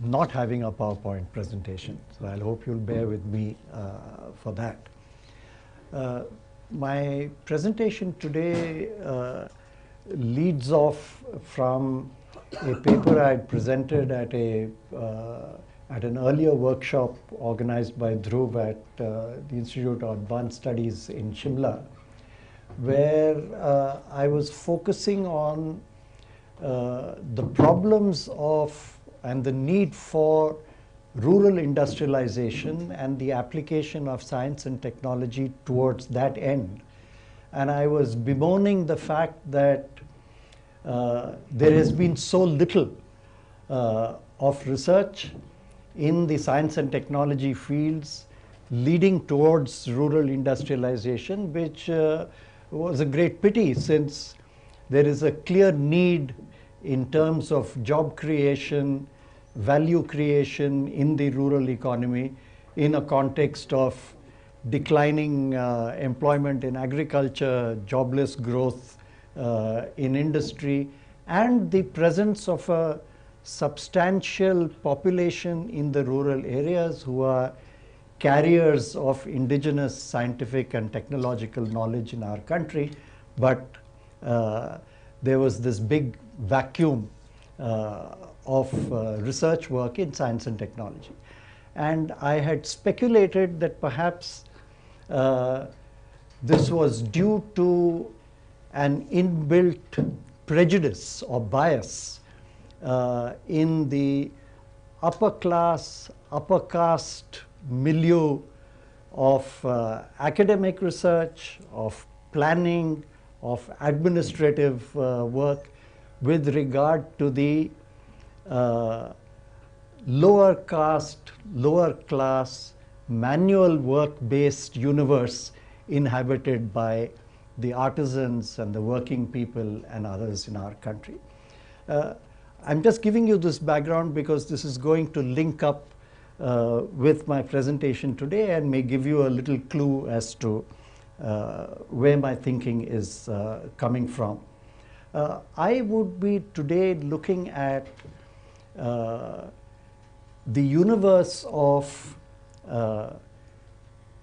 not having a PowerPoint presentation. So I hope you'll bear with me for that. My presentation today leads off from a paper I had presented at an earlier workshop organized by Dhruv at the Institute of Advanced Studies in Shimla, where I was focusing on the problems of and the need for rural industrialization and the application of science and technology towards that end. And I was bemoaning the fact that there has been so little of research in the science and technology fields leading towards rural industrialization, which was a great pity, since there is a clear need in terms of job creation, value creation in the rural economy in a context of declining employment in agriculture, jobless growth in industry, and the presence of a substantial population in the rural areas who are carriers of indigenous scientific and technological knowledge in our country, but there was this big vacuum of research work in science and technology. And I had speculated that perhaps this was due to an inbuilt prejudice or bias in the upper class, upper caste milieu of academic research, of planning, of administrative work with regard to the lower caste, lower class, manual work-based universe inhabited by the artisans and the working people and others in our country. I'm just giving you this background because this is going to link up with my presentation today and may give you a little clue as to where my thinking is coming from. I would be today looking at the universe of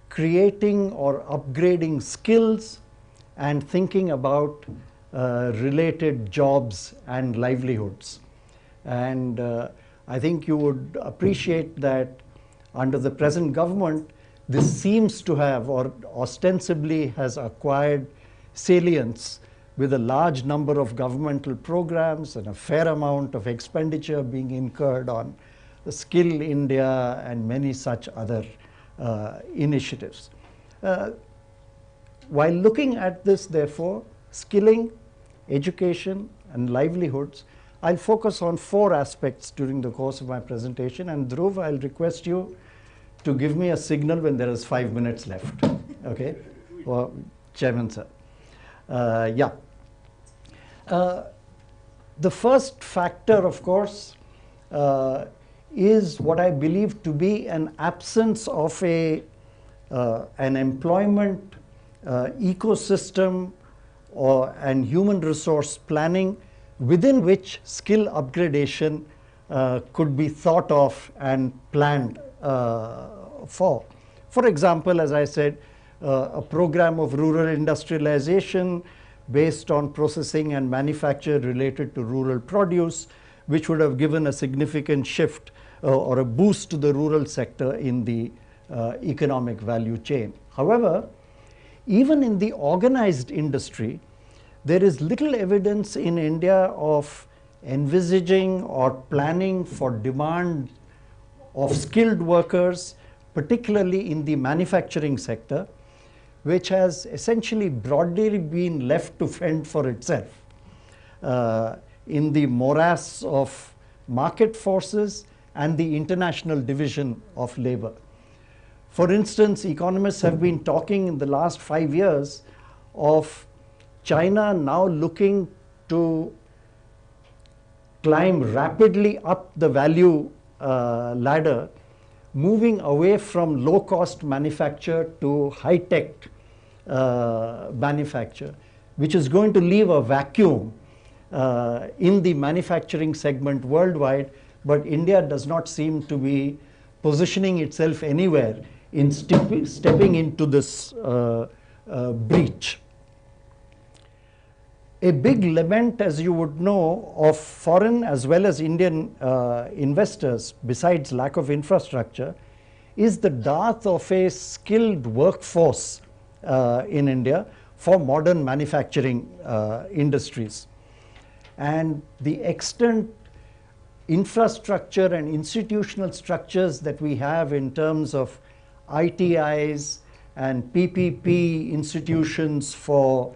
creating or upgrading skills and thinking about related jobs and livelihoods. And I think you would appreciate that under the present government, this seems to have, or ostensibly has acquired salience, with a large number of governmental programs and a fair amount of expenditure being incurred on Skill India and many such other initiatives. While looking at this, therefore, skilling, education, and livelihoods, I'll focus on 4 aspects during the course of my presentation. And Dhruv, I'll request you to give me a signal when there is 5 minutes left. Okay? Well, Chairman, sir. Yeah. The first factor, of course, is what I believe to be an absence of an employment ecosystem and human resource planning within which skill upgradation could be thought of and planned for. For example, as I said, a program of rural industrialization based on processing and manufacture related to rural produce, which would have given a significant shift or a boost to the rural sector in the economic value chain. However, even in the organized industry, there is little evidence in India of envisaging or planning for demand of skilled workers, particularly in the manufacturing sector, which has essentially broadly been left to fend for itself in the morass of market forces and the international division of labor. For instance, economists have been talking in the last 5 years of China now looking to climb rapidly up the value ladder, moving away from low-cost manufacture to high-tech manufacture, which is going to leave a vacuum in the manufacturing segment worldwide, but India does not seem to be positioning itself anywhere in stepping into this breach. A big lament, as you would know, of foreign as well as Indian investors, besides lack of infrastructure, is the dearth of a skilled workforce in India for modern manufacturing industries. And the extant infrastructure and institutional structures that we have in terms of ITIs and PPP institutions for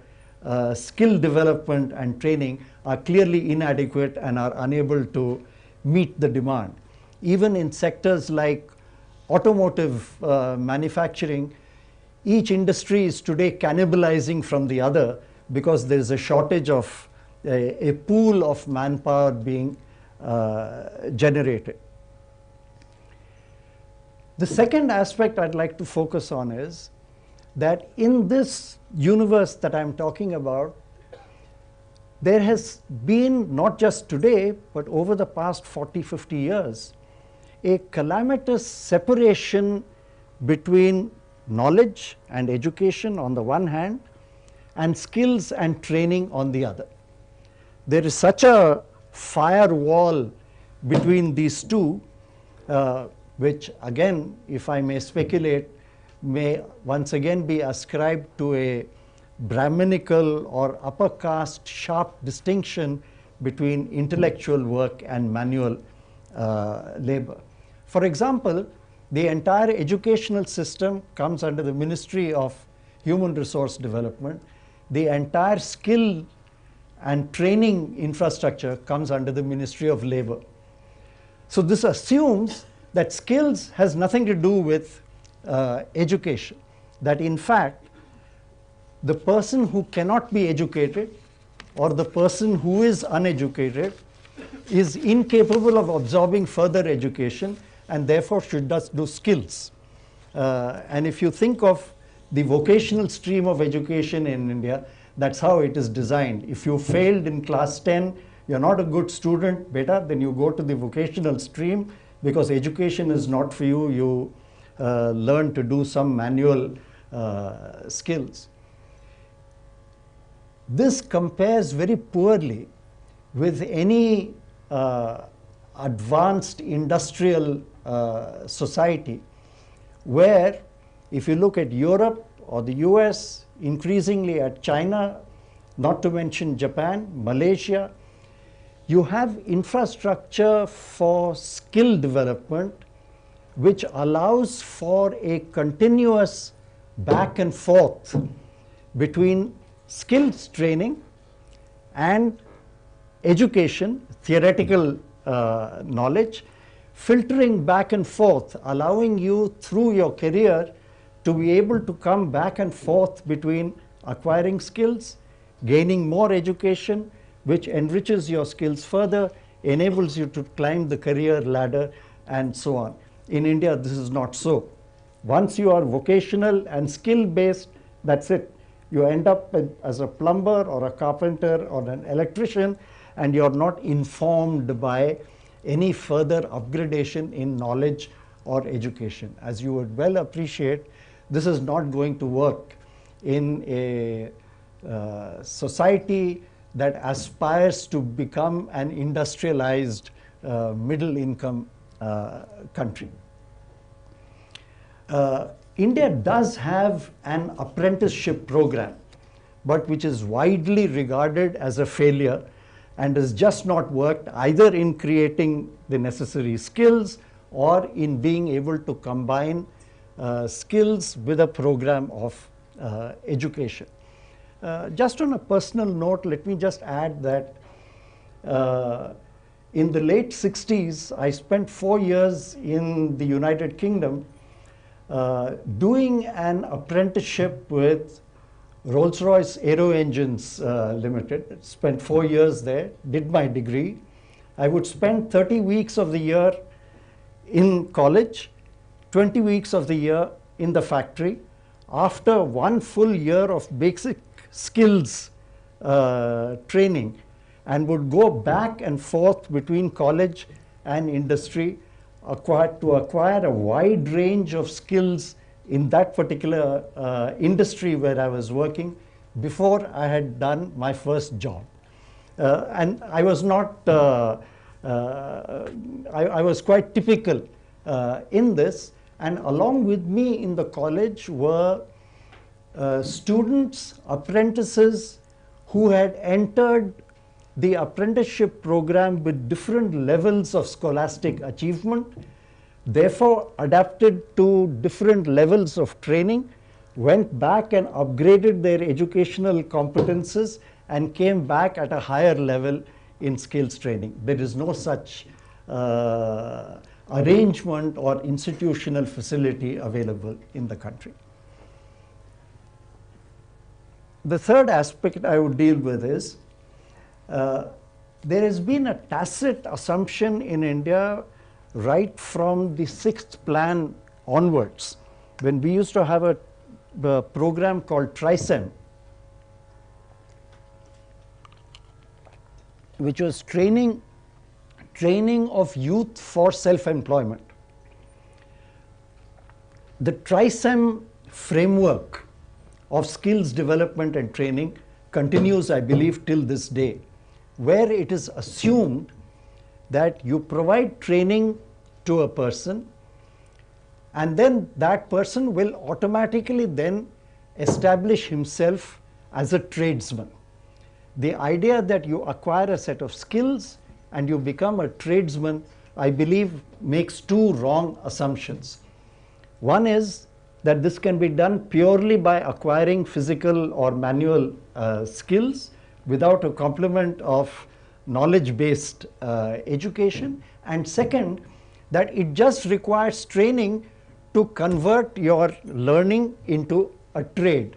skill development and training are clearly inadequate and are unable to meet the demand. Even in sectors like automotive manufacturing, each industry is today cannibalizing from the other because there is a shortage of a pool of manpower being generated. The second aspect I'd like to focus on is that in this universe that I'm talking about, there has been, not just today, but over the past 40, 50 years, a calamitous separation between knowledge and education on the one hand, and skills and training on the other. There is such a firewall between these two, which again, if I may speculate, may once again be ascribed to a Brahminical or upper caste sharp distinction between intellectual work and manual labor. For example, the entire educational system comes under the Ministry of Human Resource Development. The entire skill and training infrastructure comes under the Ministry of Labor. So this assumes that skills has nothing to do with education, that in fact the person who cannot be educated or the person who is uneducated is incapable of absorbing further education and therefore should just do skills. And if you think of the vocational stream of education in India, that's how it is designed. If you failed in class 10, you're not a good student, better, then you go to the vocational stream because education is not for you. You learn to do some manual skills. This compares very poorly with any advanced industrial society, where if you look at Europe or the US, increasingly at China, not to mention Japan, Malaysia, you have infrastructure for skill development which allows for a continuous back and forth between skills training and education, theoretical knowledge, filtering back and forth, allowing you through your career to be able to come back and forth between acquiring skills, gaining more education, which enriches your skills further, enables you to climb the career ladder, and so on. In India, this is not so. Once you are vocational and skill-based, that's it. You end up as a plumber or a carpenter or an electrician, and you're not informed by any further upgradation in knowledge or education. As you would well appreciate, this is not going to work in a society that aspires to become an industrialized middle income country. India does have an apprenticeship program, but which is widely regarded as a failure and has just not worked either in creating the necessary skills or in being able to combine skills with a program of education. Just on a personal note, let me just add that in the late 60s, I spent 4 years in the United Kingdom doing an apprenticeship with Rolls-Royce Aero Engines Limited. Spent 4 years there, did my degree. I would spend 30 weeks of the year in college, 20 weeks of the year in the factory. After 1 full year of basic skills training, and would go back and forth between college and industry to acquire a wide range of skills in that particular industry where I was working before I had done my first job. And I was not, I was quite typical in this, and along with me in the college were students, apprentices who had entered the apprenticeship program with different levels of scholastic achievement, therefore adapted to different levels of training, went back and upgraded their educational competences and came back at a higher level in skills training. There is no such arrangement or institutional facility available in the country. The third aspect I would deal with is there has been a tacit assumption in India right from the 6th plan onwards, when we used to have a program called TRISEM, which was training of youth for self-employment. The TRISEM framework of skills development and training continues, I believe, till this day, where it is assumed that you provide training to a person and then that person will automatically then establish himself as a tradesman. The idea that you acquire a set of skills and you become a tradesman, I believe, makes two wrong assumptions. One is that this can be done purely by acquiring physical or manual skills without a complement of knowledge-based education. And second, that it just requires training to convert your learning into a trade,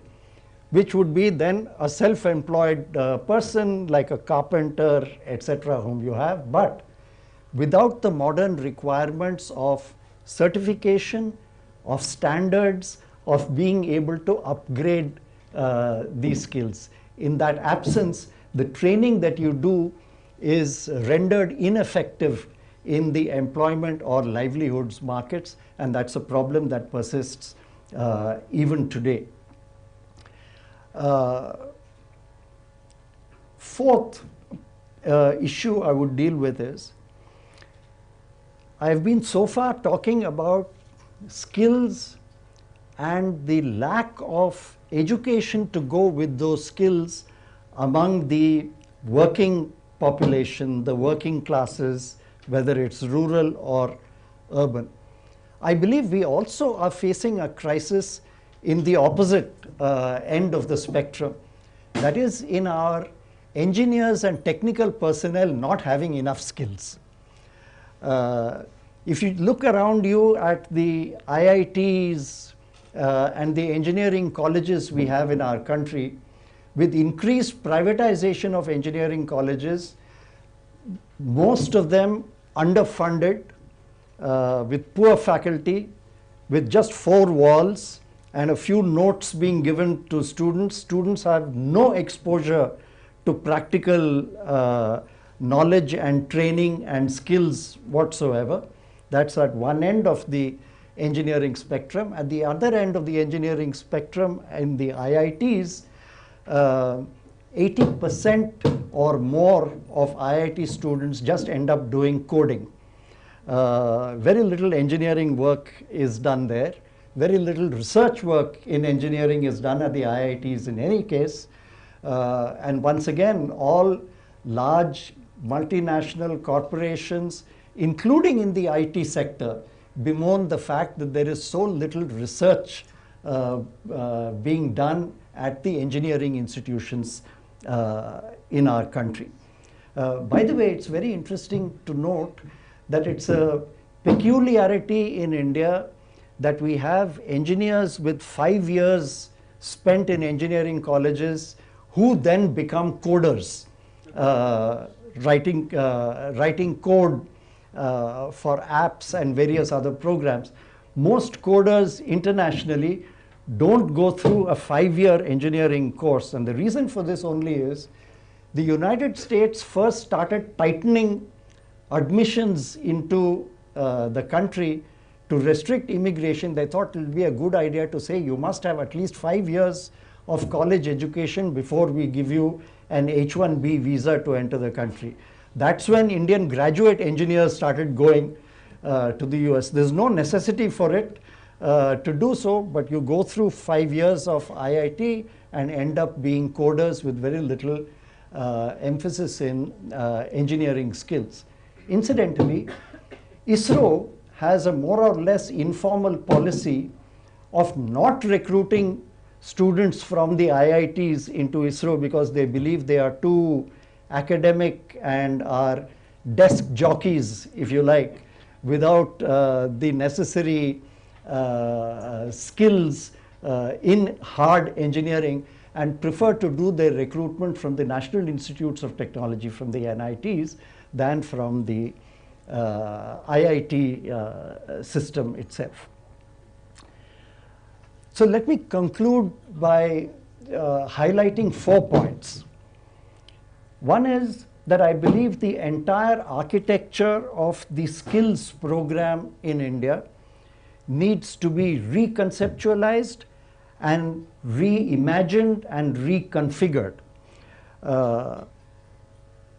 which would be then a self-employed person like a carpenter, etc., whom you have, but without the modern requirements of certification, of standards, of being able to upgrade these skills. In that absence, the training that you do is rendered ineffective in the employment or livelihoods markets, and that's a problem that persists even today. Fourth issue I would deal with is, I have been so far talking about skills and the lack of education to go with those skills among the working population, the working classes, whether it's rural or urban. I believe we also are facing a crisis in the opposite end of the spectrum, that is in our engineers and technical personnel not having enough skills. If you look around you at the IITs and the engineering colleges we have in our country, with increased privatization of engineering colleges, most of them underfunded, with poor faculty, with just 4 walls and a few notes being given to students. Students have no exposure to practical knowledge and training and skills whatsoever. That's at one end of the engineering spectrum. At the other end of the engineering spectrum, in the IITs, 80% or more of IIT students just end up doing coding. Very little engineering work is done there. Very little research work in engineering is done at the IITs in any case. And once again, all large multinational corporations, including in the IT sector, bemoan the fact that there is so little research being done at the engineering institutions in our country. By the way, it's very interesting to note that it's a peculiarity in India that we have engineers with 5 years spent in engineering colleges who then become coders, writing code for apps and various other programs. Most coders internationally don't go through a 5-year engineering course, and the reason for this only is the United States first started tightening admissions into the country to restrict immigration, they thought it would be a good idea to say you must have at least 5 years of college education before we give you an H-1B visa to enter the country. That's when Indian graduate engineers started going to the US. There's no necessity for it to do so, but you go through 5 years of IIT and end up being coders with very little emphasis in engineering skills. Incidentally, ISRO has a more or less informal policy of not recruiting students from the IITs into ISRO because they believe they are too academic and are desk jockeys, if you like, without the necessary skills in hard engineering, and prefer to do their recruitment from the National Institutes of Technology, from the NITs, than from the IIT system itself. So let me conclude by highlighting 4 points. One is that I believe the entire architecture of the skills program in India needs to be reconceptualized and reimagined and reconfigured,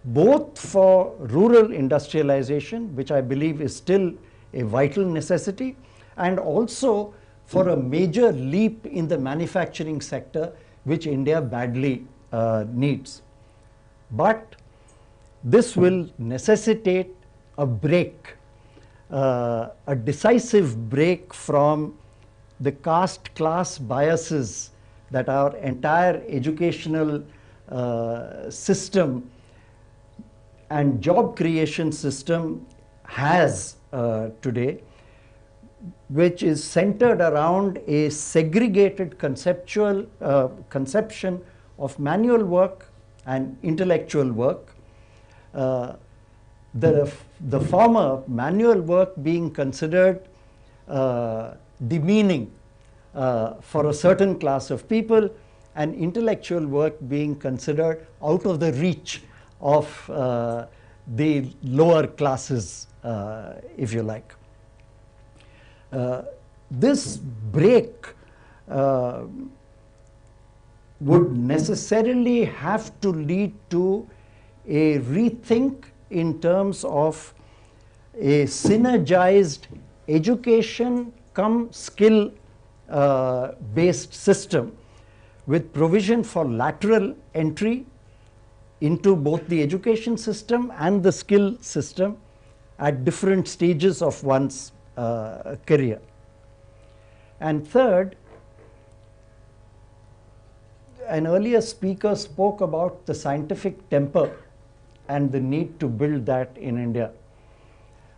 both for rural industrialization, which I believe is still a vital necessity, and also for a major leap in the manufacturing sector, which India badly needs. But this will necessitate a break, a decisive break from the caste class biases that our entire educational system and job creation system has today, which is centered around a segregated conception of manual work and intellectual work. The former, manual work, being considered demeaning for a certain class of people, and intellectual work being considered out of the reach of the lower classes, if you like. This break would necessarily have to lead to a rethink in terms of a synergized education-cum-skill based system with provision for lateral entry into both the education system and the skill system at different stages of one's career. And third, an earlier speaker spoke about the scientific temper and the need to build that in India.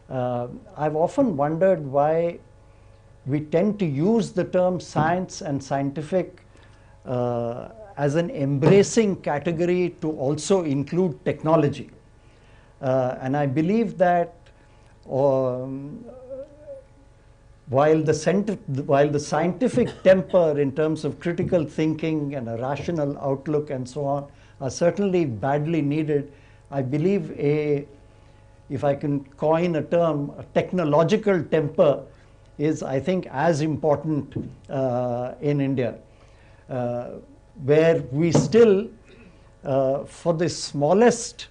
I've often wondered why we tend to use the term science and scientific as an embracing category to also include technology. And I believe that while the scientific temper in terms of critical thinking and a rational outlook and so on are certainly badly needed, I believe if I can coin a term, a technological temper is, I think, as important in India, where we still, for the smallest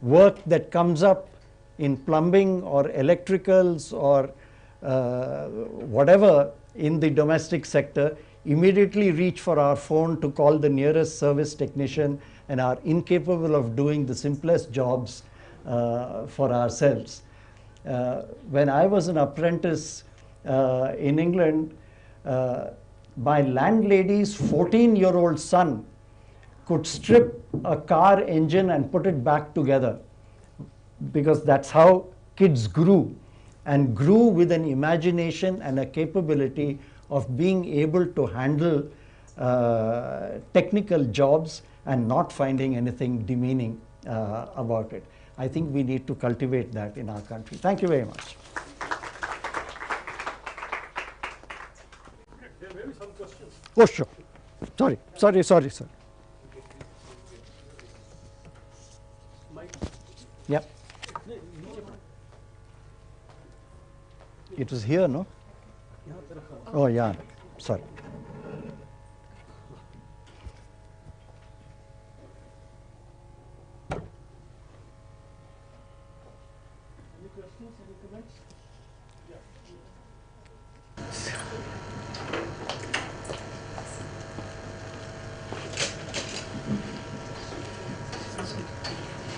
work that comes up in plumbing or electricals or whatever in the domestic sector, immediately reach for our phone to call the nearest service technician and are incapable of doing the simplest jobs for ourselves. When I was an apprentice in England, my landlady's 14-year-old son could strip a car engine and put it back together, because that's how kids grew, and grew with an imagination and a capability of being able to handle technical jobs and not finding anything demeaning about it. I think we need to cultivate that in our country. Thank you very much. There may be some questions. Oh, sure. Sorry, sir. Mike? Yep. It was here, no? Oh, yeah. Sorry. Any questions, any comments?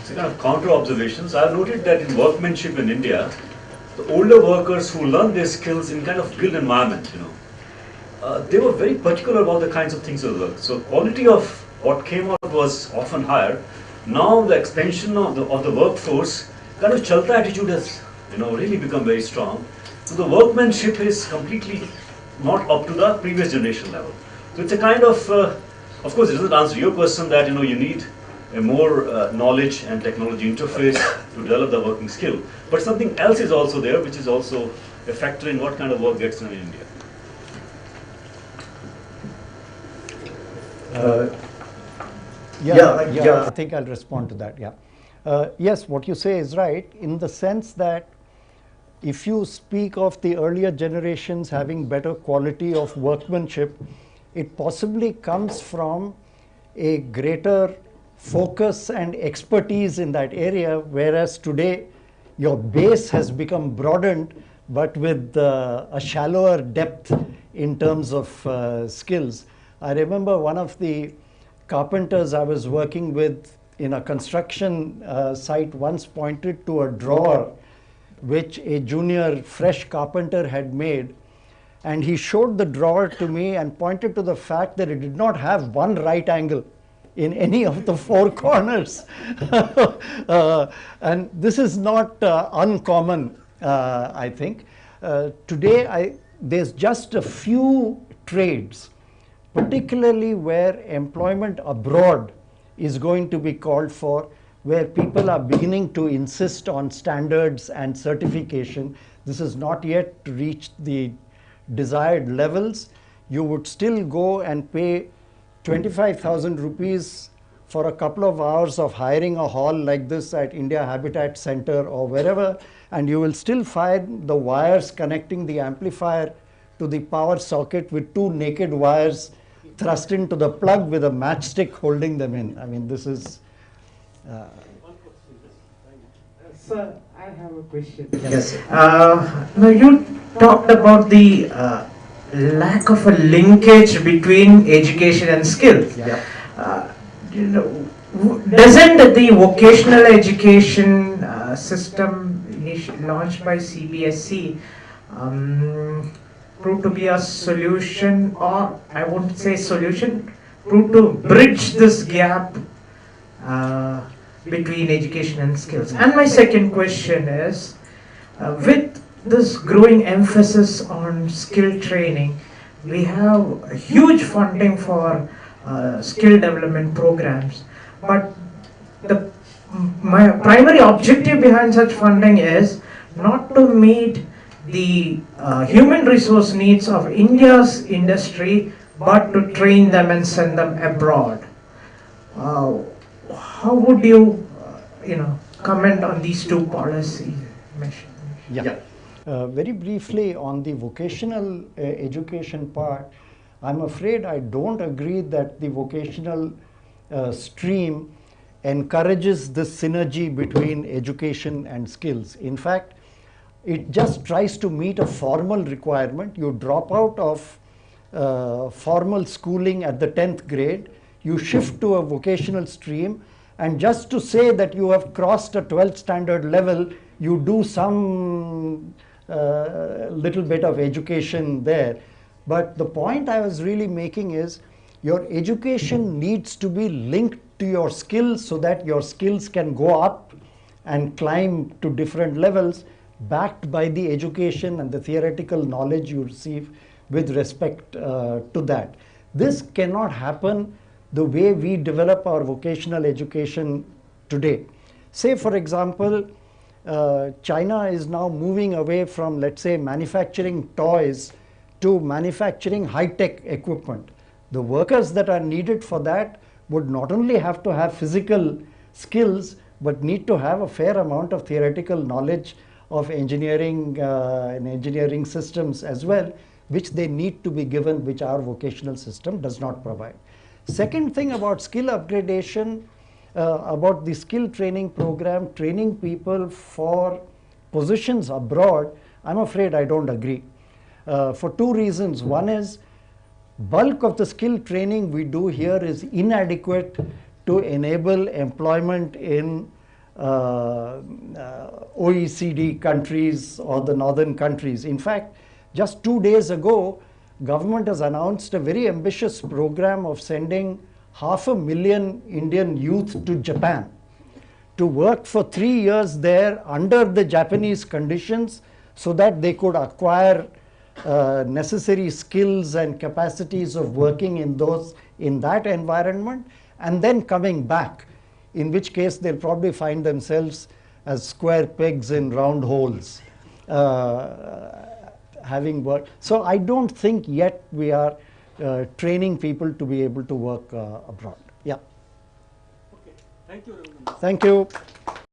So kind of counter observations. I've noted that in workmanship in India, the older workers who learn their skills in kind of guild environment, they were very particular about the kinds of things they work. So quality of what came out was often higher. Now the expansion of the workforce, kind of chalta attitude has really become very strong. So the workmanship is completely not up to the previous generation level. So it's a kind of course, it doesn't answer your question that you need a more knowledge and technology interface to develop the working skill. But something else is also there, which is also a factor in what kind of work gets done in India. Yeah, I think I'll respond to that, yeah. Yes, what you say is right, in the sense that if you speak of the earlier generations having better quality of workmanship, it possibly comes from a greater focus and expertise in that area, whereas today your base has become broadened, but with a shallower depth in terms of skills. I remember one of the carpenters I was working with in a construction site once pointed to a drawer which a junior fresh carpenter had made, and he showed the drawer to me and pointed to the fact that it did not have one right angle in any of the four corners. And this is not uncommon, I think. Today, there's just a few trades, particularly where employment abroad is going to be called for, where people are beginning to insist on standards and certification. This has not yet reached the desired levels. You would still go and pay 25,000 rupees for a couple of hours of hiring a hall like this at India Habitat Center or wherever, and you will still find the wires connecting the amplifier to the power socket with two naked wires thrust into the plug with a matchstick holding them in. I mean, this is... Sir, I have a question. Yes. Now you talked about the lack of a linkage between education and skills. Yeah. Doesn't the vocational education system launched by CBSE prove to be a solution, or I won't say solution, prove to bridge this gap between education and skills? And my second question is, with this growing emphasis on skill training, we have huge funding for skill development programs, but my primary objective behind such funding is not to meet the human resource needs of India's industry, but to train them and send them abroad. How would you, comment on these two policy measures? Yeah. Very briefly on the vocational education part, I'm afraid I don't agree that the vocational stream encourages this synergy between education and skills. In fact, it just tries to meet a formal requirement. You drop out of formal schooling at the 10th grade, you shift to a vocational stream, and just to say that you have crossed a 12th standard level, you do some little bit of education there. But the point I was really making is your education needs to be linked to your skills so that your skills can go up and climb to different levels, backed by the education and the theoretical knowledge you receive with respect to that. This cannot happen the way we develop our vocational education today. Say, for example, China is now moving away from, let's say, manufacturing toys to manufacturing high-tech equipment. The workers that are needed for that would not only have to have physical skills, but need to have a fair amount of theoretical knowledge of engineering and engineering systems as well, which they need to be given, which our vocational system does not provide. Second thing about skill upgradation, about the skill training program, training people for positions abroad, I'm afraid I don't agree. For two reasons. One is, bulk of the skill training we do here is inadequate to enable employment in OECD countries or the northern countries. In fact, just 2 days ago, government has announced a very ambitious program of sending 500,000 Indian youth to Japan to work for 3 years there under the Japanese conditions, so that they could acquire necessary skills and capacities of working in that environment, and then coming back, in which case they'll probably find themselves as square pegs in round holes, having worked. So I don't think yet we are training people to be able to work abroad. Yeah. Okay. Thank you, Raghunandan. Thank you.